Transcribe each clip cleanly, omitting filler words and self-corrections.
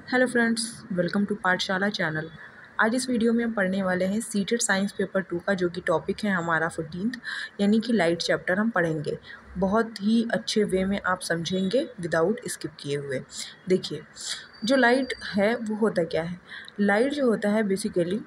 Hello friends, welcome to पाठशाला channel. आज इस वीडियो में हम पढ़ने वाले हैं सीटेड साइंस पेपर 2 का, जो कि टॉपिक है हमारा 14th यानी कि लाइट चैप्टर हम पढ़ेंगे। बहुत ही अच्छे वे में आप समझेंगे विदाउट स्किप किए हुए। देखिए, जो लाइट है वो होता क्या है। लाइट जो होता है बेसिकली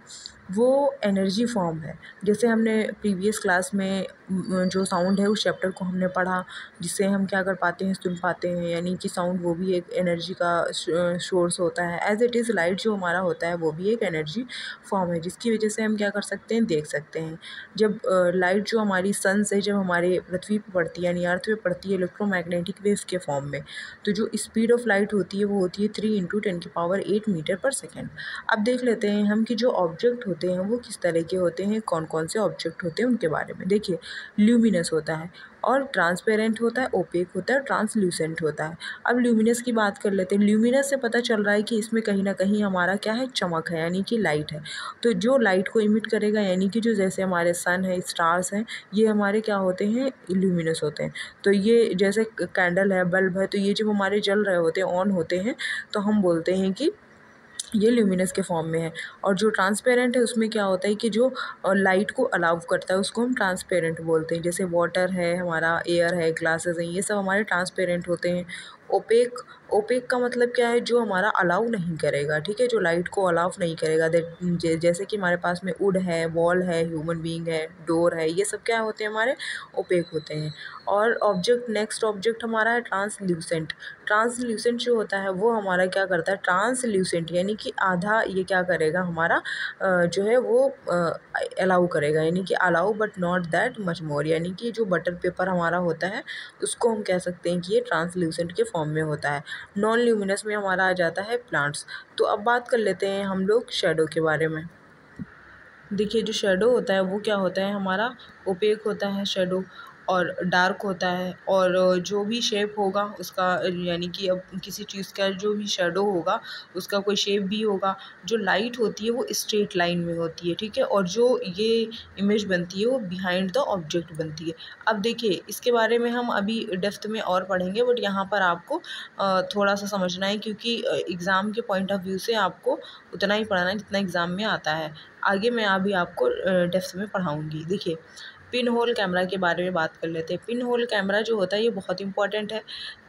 वो एनर्जी फॉर्म है। जैसे हमने प्रीवियस क्लास में जो साउंड है उस चैप्टर को हमने पढ़ा, जिससे हम क्या कर पाते हैं, सुन पाते हैं, यानी कि साउंड वो भी एक एनर्जी का सोर्स होता है। एज इट इज़ लाइट जो हमारा होता है वो भी एक एनर्जी फॉर्म है, जिसकी वजह से हम क्या कर सकते हैं, देख सकते हैं। जब लाइट जो हमारी सन से जब हमारे पृथ्वी पर पड़ती है यानी अर्थ पे पड़ती है इलेक्ट्रोमैग्नेटिक वेव्स के फॉर्म में, तो जो स्पीड ऑफ लाइट होती है वो होती है 3 × 10⁸ मीटर पर सेकेंड। अब देख लेते हैं हम कि जो ऑब्जेक्ट होते हैं वो किस तरह के होते हैं, कौन कौन से ऑब्जेक्ट होते हैं उनके बारे में। देखिए, ल्यूमिनस होता है और ट्रांसपेरेंट होता है, ओपेक होता है, ट्रांसल्यूसेंट होता है। अब ल्यूमिनस की बात कर लेते हैं। ल्यूमिनस से पता चल रहा है कि इसमें कहीं ना कहीं हमारा क्या है, चमक है, यानी कि लाइट है। तो जो लाइट को इमिट करेगा, यानी कि जो जैसे हमारे सन है, स्टार्स हैं, ये हमारे क्या होते हैं, ल्यूमिनस होते हैं। तो ये जैसे कैंडल है, बल्ब है, तो ये जब हमारे जल रहे होते हैं, ऑन होते हैं, तो हम बोलते हैं कि ये ल्यूमिनस के फॉर्म में है। और जो ट्रांसपेरेंट है उसमें क्या होता है कि जो लाइट को अलाउ करता है उसको हम ट्रांसपेरेंट बोलते हैं। जैसे वाटर है, हमारा एयर है, ग्लासेस हैं, ये सब हमारे ट्रांसपेरेंट होते हैं। ओपेक, ओपेक का मतलब क्या है, जो हमारा अलाउ नहीं करेगा, ठीक है, जो लाइट को अलाउ नहीं करेगा। जैसे कि हमारे पास में वुड है, वॉल है, ह्यूमन बीइंग है, डोर है, ये सब क्या होते हैं, हमारे ओपेक होते हैं। और ऑब्जेक्ट, नेक्स्ट ऑब्जेक्ट हमारा है ट्रांसल्यूसेंट। ट्रांसल्यूसेंट जो होता है वो हमारा क्या करता है, ट्रांसल्यूसेंट यानी कि आधा ये क्या करेगा, हमारा जो है वो अलाउ करेगा, यानी कि allow but not that much more, यानी कि जो बटर पेपर हमारा होता है उसको हम कह सकते हैं कि ये ट्रांसल्यूसेंट के फॉर्म में होता है। नॉन ल्यूमिनस में हमारा आ जाता है प्लांट्स। तो अब बात कर लेते हैं हम लोग शेडो के बारे में। देखिए, जो शेडो होता है वो क्या होता है, हमारा ओपेक होता है शेडो, और डार्क होता है। और जो भी शेप होगा उसका, यानी कि अब किसी चीज़ का जो भी शेडो होगा उसका कोई शेप भी होगा। जो लाइट होती है वो स्ट्रेट लाइन में होती है, ठीक है, और जो ये इमेज बनती है वो बिहाइंड द ऑब्जेक्ट बनती है। अब देखिए, इसके बारे में हम अभी डेप्थ में और पढ़ेंगे, बट यहाँ पर आपको थोड़ा सा समझना है, क्योंकि एग्ज़ाम के पॉइंट ऑफ व्यू से आपको उतना ही पढ़ना है जितना एग्ज़ाम में आता है। आगे मैं अभी आपको डेप्थ में पढ़ाऊँगी। देखिए, पिन होल कैमरा के बारे में बात कर लेते हैं। पिन होल कैमरा जो होता है ये बहुत इंपॉर्टेंट है।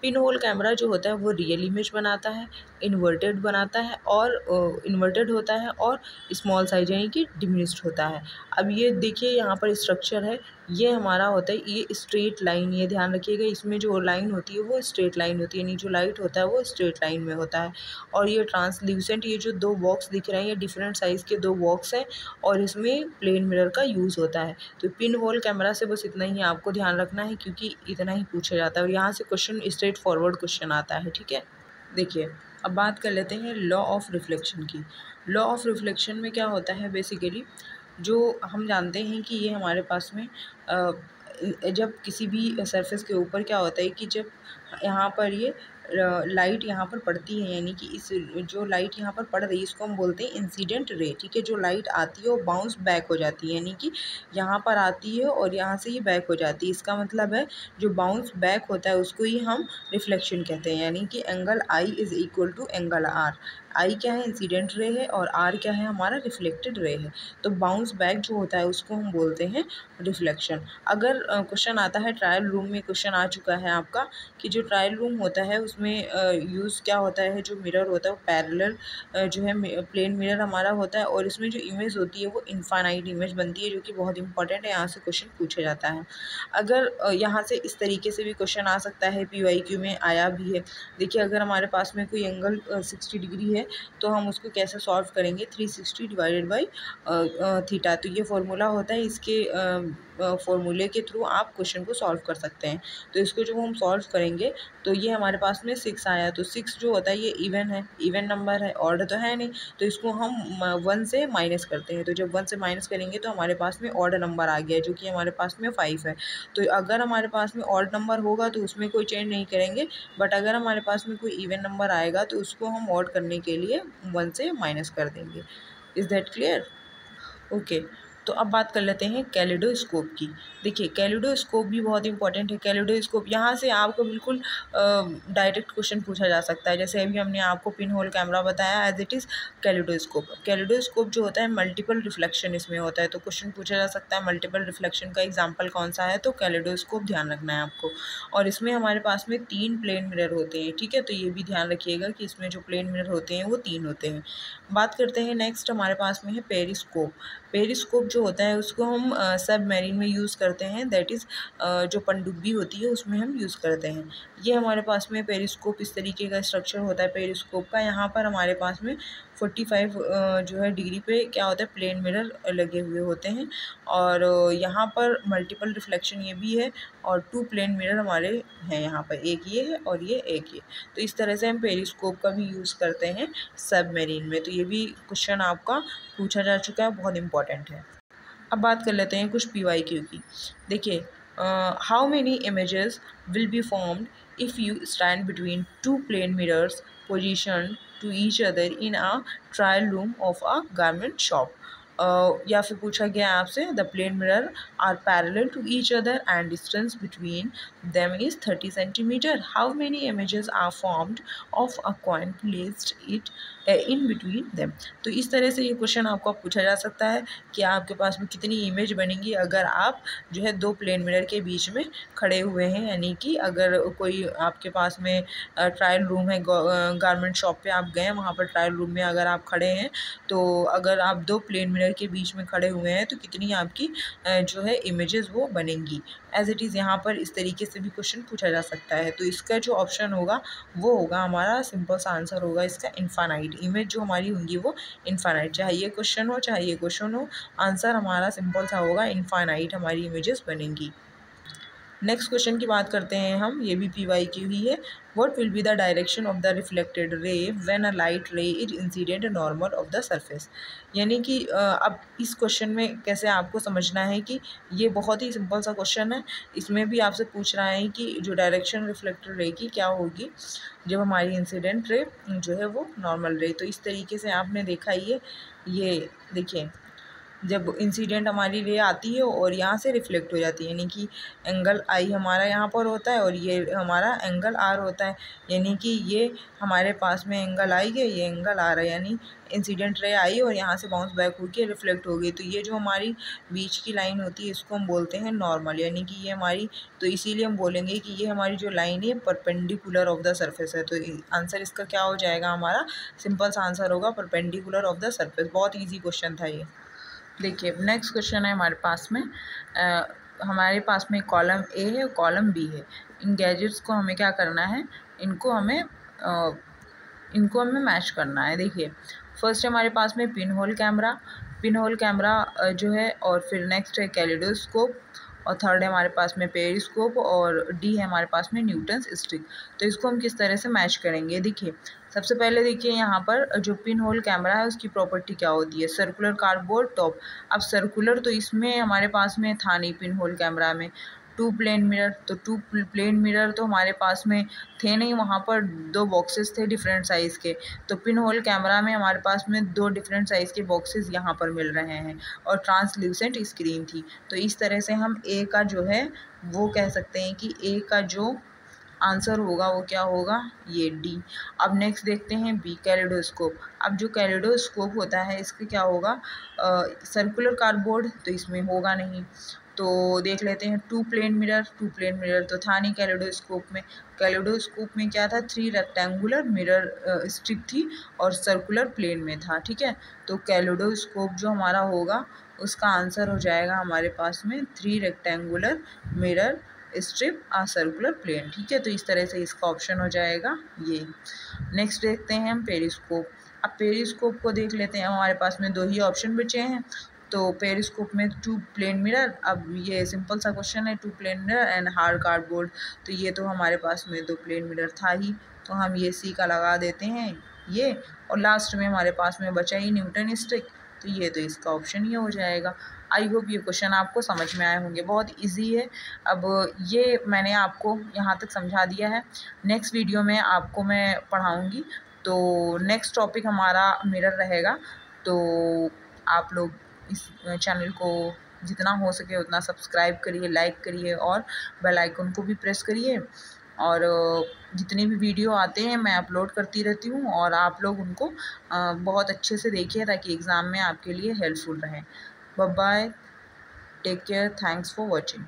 पिन होल कैमरा जो होता है वो रियल इमेज बनाता है, इन्वर्टेड बनाता है, और इन्वर्टेड होता है, और स्मॉल साइज यानी कि डिमिनिश्ड होता है। अब ये देखिए, यहाँ पर स्ट्रक्चर है, ये हमारा होता है, ये स्ट्रेट लाइन, ये ध्यान रखिएगा, इसमें जो लाइन होती है वो स्ट्रेट लाइन होती है, यानी जो लाइट होता है वो स्ट्रेट लाइन में होता है। और ये ट्रांसल्यूसेंट, ये जो दो बॉक्स दिख रहे हैं ये डिफरेंट साइज़ के दो बॉक्स हैं, और इसमें प्लेन मिरर का यूज़ होता है। तो पिन होल कैमरा से बस इतना ही आपको ध्यान रखना है, क्योंकि इतना ही पूछा जाता है और यहाँ से क्वेश्चन स्ट्रेट फॉरवर्ड क्वेश्चन आता है, ठीक है। देखिए, अब बात कर लेते हैं लॉ ऑफ रिफ्लेक्शन की। लॉ ऑफ रिफ्लेक्शन में क्या होता है, बेसिकली जो हम जानते हैं कि ये हमारे पास में जब किसी भी सरफेस के ऊपर क्या होता है कि जब यहाँ पर ये लाइट यहाँ पर पड़ती है, यानी कि इस जो लाइट यहाँ पर पड़ रही है इसको हम बोलते हैं इंसिडेंट रे, ठीक है। जो लाइट आती है वो बाउंस बैक हो जाती है, यानी कि यहाँ पर आती है और यहाँ से ये बैक हो जाती है। इसका मतलब है जो बाउंस बैक होता है उसको ही हम रिफ्लेक्शन कहते हैं, यानी कि angle I is equal to angle R. I क्या है, इंसिडेंट रे है, और आर क्या है, हमारा रिफ्लेक्टेड रे है। तो बाउंस बैक जो होता है उसको हम बोलते हैं रिफ्लेक्शन। अगर क्वेश्चन आता है, ट्रायल रूम में क्वेश्चन आ चुका है आपका, कि जो ट्रायल रूम होता है उसमें यूज़ क्या होता है, जो मिरर होता है वो पैरेलल जो है प्लेन मिरर हमारा होता है, और इसमें जो इमेज होती है वो इनफाइनाइट इमेज बनती है, जो कि बहुत इंपॉर्टेंट है, यहाँ से क्वेश्चन पूछा जाता है। अगर यहाँ से इस तरीके से भी क्वेश्चन आ सकता है, PYQ में आया भी है। देखिए, अगर हमारे पास में कोई एंगल 60 डिग्री है तो हम उसको कैसे सॉल्व करेंगे, 360 डिवाइडेड बाई थीटा। तो ये फॉर्मूला होता है, इसके फॉर्मूले के थ्रू आप क्वेश्चन को सॉल्व कर सकते हैं। तो इसको जब हम सॉल्व करेंगे तो ये हमारे पास में 6 आया। तो 6 जो होता है ये इवन है, इवन नंबर है, ऑड तो है नहीं, तो इसको हम 1 से माइनस करते हैं। तो जब 1 से माइनस करेंगे तो हमारे पास में ऑड नंबर आ गया, जो कि हमारे पास में 5 है। तो अगर हमारे पास में ऑड नंबर होगा तो उसमें कोई चेंज नहीं करेंगे, बट अगर हमारे पास में कोई इवन नंबर आएगा तो उसको हम ऑड करने के लिए 1 से माइनस कर देंगे। Is that clear? ओके। तो अब बात कर लेते हैं कैलिडोस्कोप की। देखिए कैलिडोस्कोप भी बहुत इंपॉर्टेंट है। कैलिडोस्कोप यहाँ से आपको बिल्कुल डायरेक्ट क्वेश्चन पूछा जा सकता है, जैसे अभी हमने आपको पिन होल कैमरा बताया as it is kaleidoscope. Kaleidoscope जो होता है मल्टीपल रिफ्लेक्शन इसमें होता है, तो क्वेश्चन पूछा जा सकता है मल्टीपल रिफ्लेक्शन का एग्जाम्पल कौन सा है, तो कैलिडोस्कोप ध्यान रखना है आपको। और इसमें हमारे पास में 3 प्लेन मिरर होते हैं, ठीक है, तो ये भी ध्यान रखिएगा कि इसमें जो प्लेन मिरर होते हैं वो 3 होते हैं। बात करते हैं नेक्स्ट हमारे पास में है पेरिस्कोप। पेरिस्कोप जो होता है उसको हम सब मैरीन में यूज़ करते हैं, दैट इज़ जो पनडुब्बी होती है उसमें हम यूज़ करते हैं। ये हमारे पास में पेरिस्कोप इस तरीके का स्ट्रक्चर होता है पेरिस्कोप का। यहाँ पर हमारे पास में 45 जो है डिग्री पे क्या होता है प्लेन मिरर लगे हुए होते हैं, और यहाँ पर मल्टीपल रिफ्लेक्शन ये भी है, और 2 प्लेन मिरर हमारे हैं यहाँ पर, एक ये है और ये एक ये। तो इस तरह से हम पेरिस्कोप का भी यूज़ करते हैं सब मैरीन में। तो ये भी क्वेश्चन आपका पूछा जा चुका है, बहुत इंपॉर्टेंट है। अब बात कर लेते हैं कुछ PYQ की। देखिए how many images will be formed if you stand between 2 plane mirrors position to each other in a trial room of a garment shop. या फिर पूछा गया आपसे the plane mirror are parallel to each other and distance between them is 30 centimetre. How many images are formed of a coin placed it in between them. तो इस तरह से ये क्वेश्चन आपको पूछा जा सकता है कि आपके पास में कितनी इमेज बनेंगी अगर आप जो है 2 प्लेन मिरर के बीच में खड़े हुए हैं, यानी कि अगर कोई आपके पास में ट्रायल रूम है, गारमेंट शॉप पे आप गए हैं, वहाँ पर ट्रायल रूम में अगर आप खड़े हैं, तो अगर आप 2 प्लेन मिरर के बीच में खड़े हुए हैं तो कितनी आपकी जो है इमेजेस वो बनेंगी। एज इट इज़ यहाँ पर इस तरीके से भी क्वेश्चन पूछा जा सकता है। तो इसका जो ऑप्शन होगा वो होगा हमारा, सिंपल सा आंसर होगा इसका इनफाइनाइट। इमेज जो हमारी होंगी वो इनफाइनाइट, चाहे ये क्वेश्चन हो चाहे ये क्वेश्चन हो, आंसर हमारा सिंपल सा होगा इनफाइनाइट हमारी इमेजेस बनेंगी। नेक्स्ट क्वेश्चन की बात करते हैं हम, ये भी PYQ ही है। What will be the direction of the reflected ray when a light रे is incident normal of the surface. यानी कि अब इस क्वेश्चन में कैसे आपको समझना है कि ये बहुत ही सिंपल सा क्वेश्चन है। इसमें भी आपसे पूछ रहा है कि जो डायरेक्शन रिफ्लेक्टेड रे की क्या होगी जब हमारी इंसिडेंट रे जो है वो नॉर्मल रे। तो इस तरीके से आपने देखा ये देखिए, जब इंसिडेंट हमारी रे आती है और यहाँ से रिफ्लेक्ट हो जाती है, यानी कि एंगल आई हमारा यहाँ पर होता है और ये हमारा एंगल आर होता है, यानी कि ये हमारे पास में एंगल आई है, ये एंगल आर है, यानी इंसिडेंट रे आई और यहाँ से बाउंस बैक होकर रिफ्लेक्ट हो गई। तो ये जो हमारी बीच की लाइन होती है इसको हम बोलते हैं नॉर्मल, यानी कि ये हमारी, तो इसीलिए हम बोलेंगे कि ये हमारी जो लाइन है परपेंडिकुलर ऑफ द सरफेस है। तो आंसर इसका क्या हो जाएगा, हमारा सिंपल सा आंसर होगा परपेंडिकुलर ऑफ द सरफेस। बहुत ईजी क्वेश्चन था ये। देखिए नेक्स्ट क्वेश्चन है हमारे पास में, हमारे पास में कॉलम ए है कॉलम बी है। इन गैजेट्स को हमें क्या करना है, इनको हमें मैच करना है। देखिए फर्स्ट हमारे पास में पिन होल कैमरा जो है, और फिर नेक्स्ट है कैलिडोस्कोप, और थर्ड है हमारे पास में पेरिस्कोप, और डी है हमारे पास में न्यूटन्स स्टिक। तो इसको हम किस तरह से मैच करेंगे, देखिए सबसे पहले देखिए यहाँ पर जो पिन होल कैमरा है उसकी प्रॉपर्टी क्या होती है, सर्कुलर कार्डबोर्ड टॉप। अब सर्कुलर तो इसमें हमारे पास में था नहीं पिन होल कैमरा में। 2 प्लेन मिरर, तो 2 प्लेन मिरर तो हमारे पास में थे नहीं, वहाँ पर 2 बॉक्सेस थे डिफरेंट साइज़ के। तो पिन होल कैमरा में हमारे पास में 2 डिफरेंट साइज़ के बॉक्सेस यहाँ पर मिल रहे हैं, और ट्रांसल्यूसेंट स्क्रीन थी। तो इस तरह से हम ए का जो है वो कह सकते हैं कि ए का जो आंसर होगा वो क्या होगा, ये डी। अब नेक्स्ट देखते हैं बी कैलिडोस्कोप। अब जो कैलिडोस्कोप होता है इसका क्या होगा, सर्कुलर कार्डबोर्ड तो इसमें होगा नहीं। तो देख लेते हैं 2 प्लेन मिरर तो था नहीं कैलिडोस्कोप में। कैलिडोस्कोप में क्या था, 3 रेक्टेंगुलर मिरर स्ट्रिप थी और सर्कुलर प्लेन में था, ठीक है। तो कैलिडोस्कोप जो हमारा होगा उसका आंसर हो जाएगा हमारे पास में 3 रेक्टेंगुलर मिरर स्ट्रिप आ सर्कुलर प्लेन, ठीक है। तो इस तरह से इसका ऑप्शन हो जाएगा ये। नेक्स्ट देखते हैं हम पेरिस्कोप। अब पेरिस्कोप को देख लेते हैं, हमारे पास में 2 ही ऑप्शन बचे हैं। तो पेरिस्कोप में 2 प्लेन मिरर, अब ये सिंपल सा क्वेश्चन है, 2 plane mirror and hard cardboard. तो ये तो हमारे पास में 2 प्लेन मिरर था ही, तो हम ये सी का लगा देते हैं ये, और लास्ट में हमारे पास में बचा ही न्यूटन स्टिक, तो ये तो इसका ऑप्शन ही हो जाएगा। आई होप ये क्वेश्चन आपको समझ में आए होंगे, बहुत इजी है। अब ये मैंने आपको यहाँ तक समझा दिया है, नेक्स्ट वीडियो में आपको मैं पढ़ाऊँगी। तो नेक्स्ट टॉपिक हमारा मिरर रहेगा, तो आप लोग इस चैनल को जितना हो सके उतना सब्सक्राइब करिए, लाइक करिए और बेल आइकन को भी प्रेस करिए। और जितने भी वीडियो आते हैं मैं अपलोड करती रहती हूँ और आप लोग उनको बहुत अच्छे से देखिए ताकि एग्ज़ाम में आपके लिए हेल्पफुल रहे। Bye bye, take care, thanks for watching.